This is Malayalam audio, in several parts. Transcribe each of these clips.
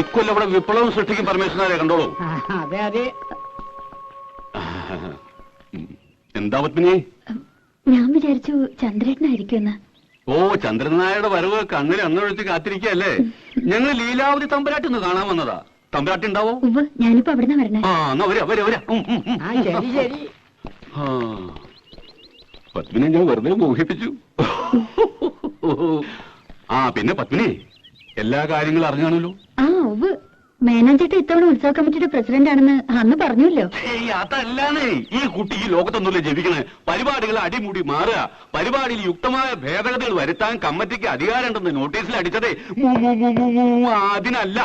ഇക്കൊല്ലം ഇവിടെ വിപ്ലവം സൃഷ്ടിക്കും പരമേശ്വരനെ കണ്ടോളൂ. അതെ അതെ. എന്താ പത്മിനി? ഞാൻ വിചാരിച്ചു ചന്ദ്രേട്ടനായിരിക്കുമെന്ന്. ഓ, ചന്ദ്രനായരുടെ വരവ് കണ്ണിൽ അന്നൊഴിച്ച് കാത്തിരിക്കല്ലേ. ഞങ്ങൾ ലീലാവതി തമ്പുരാട്ടി ഒന്ന് കാണാൻ വന്നതാ. തമ്പുരാട്ടി ഉണ്ടാവോ? ഞാനിപ്പോ അവിടുന്ന് വരണേ. ആ, എന്നാ വരാ വരാ വരാ. ശരി ശരി. പത്മിനെ ഞാൻ വെറുതെ മോഹിപ്പിച്ചു. ആ, പിന്നെ പത്മിനി എല്ലാ കാര്യങ്ങളും അറിഞ്ഞാണല്ലോ. മേനോൻചേട്ടൻ ഇത്തവണ ഉത്സവ കമ്മിറ്റിയുടെ പ്രസിഡന്റ് ആണെന്ന് അന്ന് പറഞ്ഞല്ലോ. അതല്ലാന്നേ, ഈ കുട്ടി ഈ ലോകത്തൊന്നുമില്ല ജപിക്കണേ. പരിപാടികൾ അടിമുടി മാറുക, പരിപാടിയിൽ യുക്തമായ ഭേദഗതികൾ വരുത്താൻ കമ്മിറ്റിക്ക് അധികാരമുണ്ടെന്ന് നോട്ടീസിൽ അടിച്ചതേ അതിനല്ല.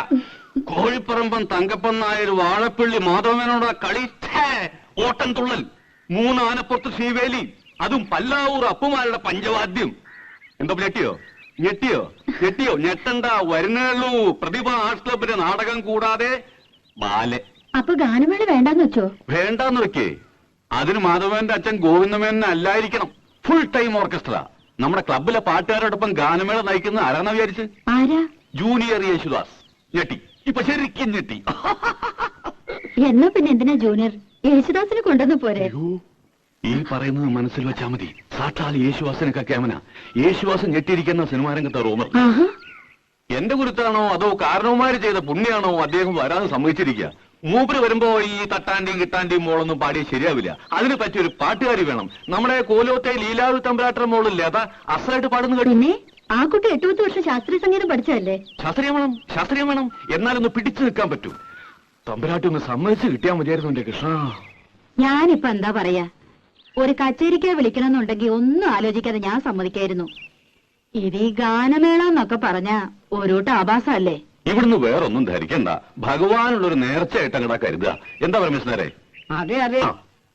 കോഴിപ്പറമ്പൻ തങ്കപ്പൻ നായർ വാഴപ്പള്ളി മാധവനോട് കളി ഓട്ടം തുള്ളൽ, 3 ആനപ്പുറത്ത് ശ്രീവേലി, അതും പല്ലാവൂർ അപ്പുമാരുടെ പഞ്ചവാദ്യം. എന്താ ഞെട്ടിയോ? ഞെട്ടിയോ? ഞെട്ടിയോ? ഞെട്ടണ്ട, വരുന്നുള്ളൂ. പ്രതിഭ ആർട്സ് ക്ലബിന്റെ നാടകം കൂടാതെ ബാലെ. അപ്പൊ ഗാനമേള വേണ്ടാന്ന് വെച്ചോ? വേണ്ടാന്ന് വെക്കേ. അതിന് മാധവന്റെ അച്ഛൻ ഗോവിന്ദമേനൻ അല്ലായിരിക്കണം. Full time orchestra. നമ്മുടെ ക്ലബിലെ പാട്ടുകാരോടൊപ്പം ഗാനമേള നയിക്കുന്ന ആരാന്ന് വിചാരിച്ച്? ആരാ? ജൂനിയർ യേശുദാസ്. ഞെട്ടി, ഇപ്പൊ ശരിക്കും ഞെട്ടി. എന്നാ പിന്നെ എന്തിനാ ജൂനിയർ? യേശുദാസിനെ കൊണ്ടുവന്ന് പോരെ? ഈ പറയുന്നത് മനസ്സിൽ വെച്ചാ മതി. സാക്ഷാൽ യേശുദാസിനൊക്കെ ക്യാമന. യേശുദാസൻ ഞെട്ടിയിരിക്കുന്ന സിനിമാരംഗത്തെ റൂമർ. എന്റെ കുരുത്താണോ അതോ കാരണവന്മാര് ചെയ്ത പുണ്യാണോ അദ്ദേഹം വരാതെ സമ്മതിച്ചിരിക്കുക. മൂപ്പര് വരുമ്പോ ഈ തട്ടാന്റെയും കിട്ടാന്റെയും മോളൊന്നും പാടിയ ശരിയാവില്ല. അതിന് പറ്റിയൊരു പാട്ടുകാരി വേണം. നമ്മുടെ കോലോത്തെ ലീലാവതി തമ്പുരാട്ട മോളില്ലേ, അതാ അസലായിട്ട് പാടുന്നു കേട്ടു. പിന്നെ ആ കുട്ടി 8-10 വർഷം ശാസ്ത്രീയ സംഗീതം പഠിച്ചതല്ലേ? ശാസ്ത്രീയം വേണം, ശാസ്ത്രീയം വേണം. എന്നാലൊന്ന് പിടിച്ചു നിൽക്കാൻ പറ്റൂ. തമ്പുരാട്ടി ഒന്ന് സമ്മതിച്ച് കിട്ടിയാൽ മതിയായിരുന്നു എന്റെ കൃഷ്ണ. ഞാനിപ്പോ എന്താ പറയാ, ഒരു കച്ചേരിക്ക് വിളിക്കണമെന്നുണ്ടെങ്കിൽ ഒന്നും ആലോചിക്കാതെ ഞാൻ സമ്മതിക്കായിരുന്നു. ഇത് ഈ ഗാനമേള എന്നൊക്കെ പറഞ്ഞ ഒരുട്ട് ആഭാസല്ലേ. ഇവിടുന്ന് വേറൊന്നും ധരിക്കണ്ട. ഭഗവാനുള്ളൊരു നേർച്ചയായിട്ട് അങ്ങടാ കരുതുക. എന്താ പരമേശ്വരേ? അതെ അതെ.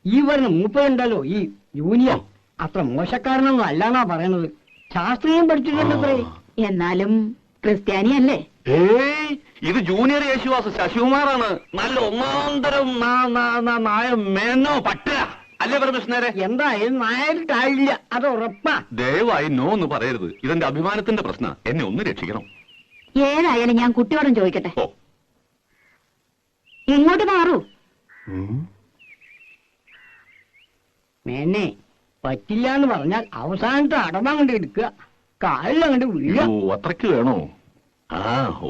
ഈ വരുന്ന മൂപ്പരുണ്ടല്ലോ, ഈ യൂനിയൻ അത്ര മോശക്കാരനൊന്നും അല്ലാന്നാ പറയണത്. ശാസ്ത്രീയം പഠിച്ചിട്ടുണ്ടത്രേ. എന്നാലും ക്രിസ്ത്യാനിയല്ലേ? ഏയ്, ഇത് ജൂനിയർ യേശുദാസ് ശശികുമാറാണ്. നല്ല ഒന്നാന്തരം നായ മേനോ പട്ട അല്ലേ പരമേശ്വരേ? എന്തായാലും നായരിട്ടായില്ല, അത് ഉറപ്പാ. ദയവായി നോ എന്ന് പറയരുത്. ഇതെന്റെ അഭിമാനത്തിന്റെ പ്രശ്ന. എന്നെ ഒന്ന് രക്ഷിക്കണം. ഏതായാലും ഞാൻ കുട്ടിയോടും ചോദിക്കട്ടെ. ഇങ്ങോട്ട് മാറൂ. മേനെ പറ്റില്ല എന്ന് പറഞ്ഞാൽ അവസാനത്തെ അടമങ്ങണ്ട് എടുക്കുക, കാലിലങ്ങണ്ട് വീഴ. അത്രയ്ക്ക് വേണോ? ആ,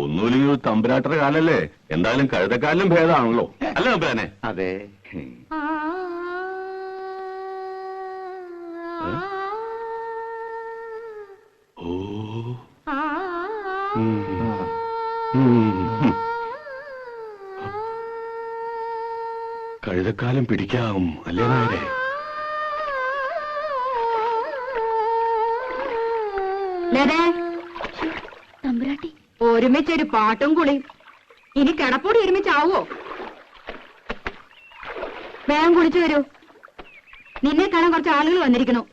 ഒന്നുമില്ലെങ്കിൽ തമ്പുരാട്ടരുടെ കാലല്ലേ. എന്തായാലും കഴുതക്കാലിലും ഭേദമാണല്ലോ അല്ലേ തമ്പുരാനെ? അതെ. കഴുതക്കാലം പിടിക്കാം അല്ലേ നായരെ? തമ്പുരാട്ടി, ഒരുമിച്ചൊരു പാട്ടും കുളിയും. ഇനി കിടപ്പോടി ഒരുമിച്ചാവോ? വേഗം കുളിച്ചു വരൂ. നിന്നെ കാണാൻ കുറച്ച് ആളുകൾ വന്നിരിക്കണു.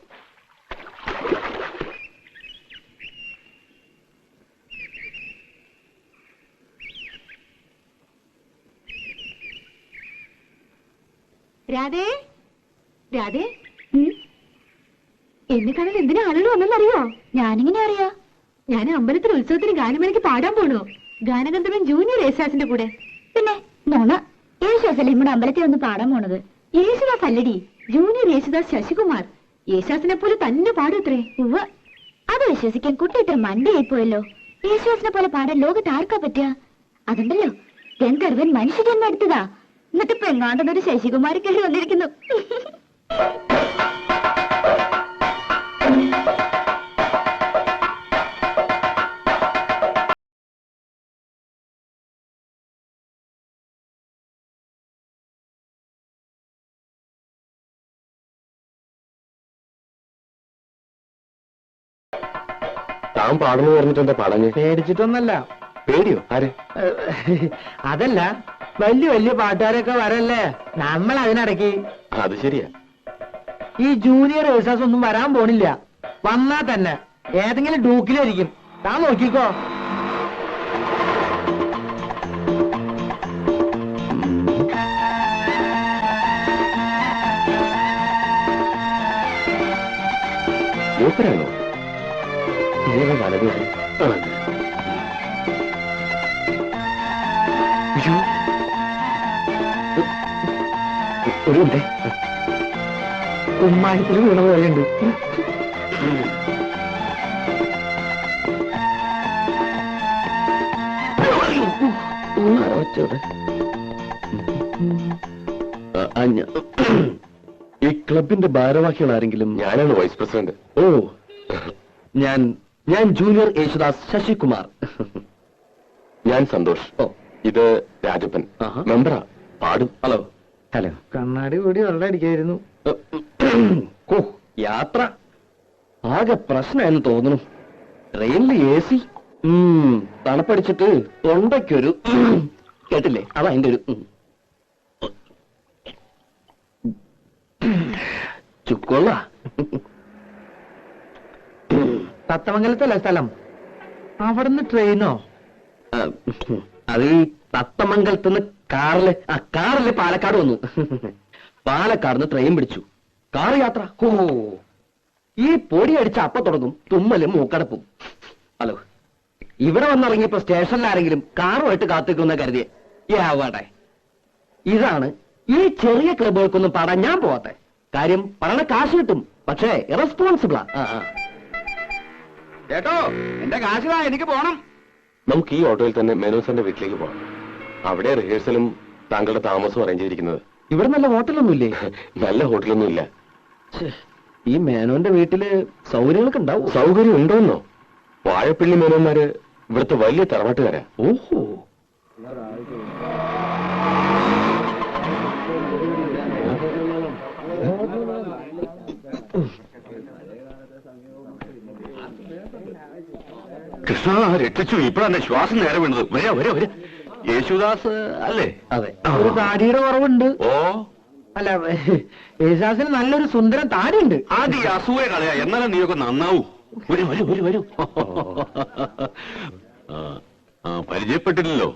രാധേ, രാധേ, എന്നെ കാണാൻ എന്തിനാ ആളുകൾ വന്നെന്നറിയോ? ഞാനിങ്ങനെ അറിയാ? ഞാൻ അമ്പലത്തിൽ ഉത്സവത്തിന് ഗാനമേളയ്ക്ക് പാടാൻ പോണു. ഗാനഗന്ധർവൻ ജൂനിയർ യേശുദാസിന്റെ കൂടെ. പിന്നെ നോണ, യേശുദാസല്ലേ നമ്മുടെ അമ്പലത്തിൽ വന്ന് പാടാൻ പോണത്? യേശുദാസ് അല്ലടി, ജൂനിയർ യേശുദാസ് ശശികുമാർ. യേശുദാസിനെ പോലെ തന്നെ പാടൂത്രേ. ഉവ്വ, അത് വിശ്വസിക്കാൻ കുട്ടി ഇത്ര മണ്ടിയായി പോയല്ലോ. യേശുദാസിനെ പോലെ പാടാൻ ലോകത്ത് ആർക്കാ പറ്റുക? അതുണ്ടല്ലോ, ഗന്ധർവൻ മനുഷ്യജന്മം എടുത്തതാ. എന്നിട്ട് പെങ്ങാണ്ടെന്നൊരു ശശികുമാരി കയറി വന്നിരിക്കുന്നു. താൻ പാടുന്നു പറഞ്ഞിട്ട് എന്താ പാടഞ്ഞ്? പേടിച്ചിട്ടൊന്നല്ല. പേടിയോ? ആര്? അതല്ല, വലിയ വലിയ പാട്ടുകാരൊക്കെ വരല്ലേ, നമ്മൾ അതിനിടയ്ക്ക്. അത് ശരിയാ. ഈ ജൂനിയർ യേശുദാസ് ഒന്നും വരാൻ പോണില്ല. വന്നാ തന്നെ ഏതെങ്കിലും ഡൂക്കിലായിരിക്കും. താൻ നോക്കിക്കോ. മൂപ്പരാണോ? ഇതേതാ വലത് കൈ? അയ്യോ. ഒരു മിനിറ്റ്. കുമ്മായത്തിൽ വീണ പോലെയുണ്ട്. ഈ ക്ലബിന്റെ ഭാരവാഹികൾ ആരെങ്കിലും? ഞാനാണ് വൈസ് പ്രസിഡന്റ്. ഓ, ഞാൻ ജൂനിയർ യേശുദാസ് ശശികുമാർ. ഞാൻ സന്തോഷ്. ഓ, ഇത് രാജപ്പൻ, ആഹാ. മെമ്പറാ, പാടും. ഹലോ. ഹലോ. കണ്ണാടി കൂടി വെള്ളം അടിക്കായിരുന്നു. ഓ, യാത്ര ആകെ പ്രശ്നമായെന്ന് തോന്നുന്നു. ട്രെയിനിൽ AC. തണുപ്പടിച്ചിട്ട് തൊണ്ടയ്ക്കൊരു കേട്ടില്ലേ? അതാ എന്റെ ഒരു ചുക്കൊള്ള. തത്തമംഗലത്തല്ല സ്ഥലം, അവിടുന്ന് ട്രെയിനോ? അത് ഈ തത്തമംഗലത്തുനിന്ന് കാറില് പാലക്കാട് വന്നു. പാലക്കാടുന്ന് ട്രെയിൻ പിടിച്ചു. കാറ് യാത്ര. ഓ, ഈ പൊടി അടിച്ച അപ്പ തുടങ്ങും തുമ്മലും മൂക്കടപ്പും. ഹലോ, ഇവിടെ വന്നിറങ്ങിയപ്പോ സ്റ്റേഷനിൽ ആരെങ്കിലും കാറുമായിട്ട് കാത്തിക്കുന്ന കരുതിയെ യാവട്ടെ. ഇതാണ് ഈ ചെറിയ ക്ലബുകൾക്കൊന്നും പാടാൻ ഞാൻ പോവാത്തെ. കാര്യം പറയണ കാശ് കിട്ടും, പക്ഷേ ഇറസ്പോൺസിബിളാ. ചേട്ടോ, എന്റെ കാശിതാ, എനിക്ക് പോണം. നമുക്ക് ഈ ഓട്ടോയിൽ തന്നെ മേനോസന്റെ വീട്ടിലേക്ക് പോകാം. അവിടെ റിഹേഴ്സലും താങ്കളുടെ താമസവും അറേഞ്ച് ചെയ്തിരിക്കുന്നത്. ഇവിടെ നല്ല ഹോട്ടലൊന്നുമില്ലേ? നല്ല ഹോട്ടലൊന്നും ഇല്ല. ഈ മേനോന്റെ വീട്ടില് സൗകര്യങ്ങളൊക്കെ ഉണ്ടാവും. സൗകര്യം ഉണ്ടോന്നോ? വാഴപ്പിള്ളി മേനോന്മാര് ഇവിടുത്തെ വലിയ തറവാട്ടുകാരാ. ഓഹോ. കൃഷ്ണ, രക്ഷിച്ചു. ഇപ്പഴാണ് ശ്വാസം നേരെ വീണത്. വരെ യേശുദാസ് അല്ലേ? അതെ. ഒരു താടിയുടെ കുറവുണ്ട്. ഓ, അല്ല, യേശുദാസിന് നല്ലൊരു സുന്ദരം താടിയുണ്ട്. ആദ്യം ഈ അസൂയ കളയാ, എന്നാലും നീയൊക്കെ നന്നാവൂ. വരൂ. പരിചയപ്പെട്ടില്ലല്ലോ.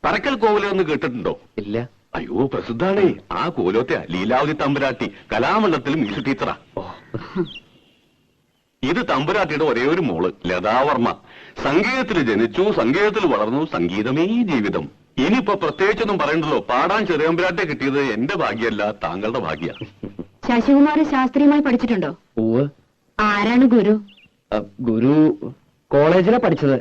പറക്കൽ കോവിലൊന്ന് കേട്ടിട്ടുണ്ടോ? ഇല്ല. അയ്യോ, പ്രസിദ്ധാണേ. ആ കോലോത്തെ ലീലാവതി തമ്പുരാട്ടി കലാമണ്ഡലത്തിൽ മ്യൂസിക് ടീച്ചറാ. ഇത് തമ്പുരാട്ടിയുടെ ഒരേ ഒരു മോള് ലതാവർമ്മ. സംഗീതത്തിൽ ജനിച്ചു, സംഗീതത്തിൽ വളർന്നു, സംഗീതമേ ജീവിതം. ഇനിയിപ്പോ പ്രത്യേകിച്ചൊന്നും പറയണ്ടല്ലോ. പാടാൻ ചെറിയമ്പുരാട്ടെ കിട്ടിയത് എന്റെ ഭാഗ്യമല്ല, താങ്കളുടെ ഭാഗ്യ. ശശികുമാർ ശാസ്ത്രീയമായി പഠിച്ചിട്ടുണ്ടോ? ഓ, ആരാണ് ഗുരു? ഗുരു കോളേജിലാ പഠിച്ചത്.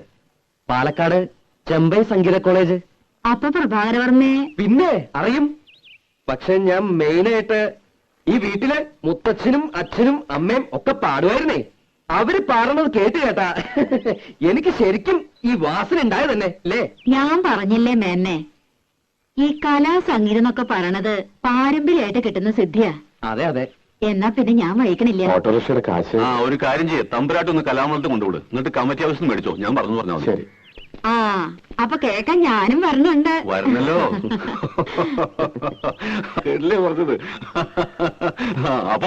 പാലക്കാട് ചെമ്പൈ സംഗീത കോളേജ്. അപ്പൊ പ്രഭാകരവർമ്മയെ പിന്നെ അറിയും. പക്ഷെ ഞാൻ മെയിനായിട്ട് ഈ വീട്ടിലെ മുത്തച്ഛനും അച്ഛനും അമ്മയും ഒക്കെ പാടുമായിരുന്നേ. അവര് പാടണത് കേട്ടാ എനിക്ക് ശരിക്കും ഈ വാസന ഉണ്ടായതന്നെ അല്ലേ? ഞാൻ പറഞ്ഞില്ലേ മേന്നെ, ഈ കലാ സംഗീതം എന്നൊക്കെ പറയണത് പാരമ്പര്യമായിട്ട് കിട്ടുന്ന സിദ്ധിയാ. അതെ. എന്നാ പിന്നെ ഞാൻ വഹിക്കണില്ല. ഓട്ടോറിക്ഷയുടെ കാശ്. ഒരു കാര്യം ചെയ്യേ, തമ്പുരാട്ടൊന്ന് കലാമണ്ഡലത്തിൽ കൊണ്ടുവിട്. എന്നിട്ട് കമ്മിറ്റി ഹൗസിൽ നിന്ന് മേടിച്ചോ. ഞാൻ പറഞ്ഞാൽ മതി. ശരി. അപ്പൊ കേക്കാൻ ഞാനും വരണുണ്ട്. വരണല്ലോ. കേട്ടില്ലേ പറഞ്ഞത്? അപ്പൊ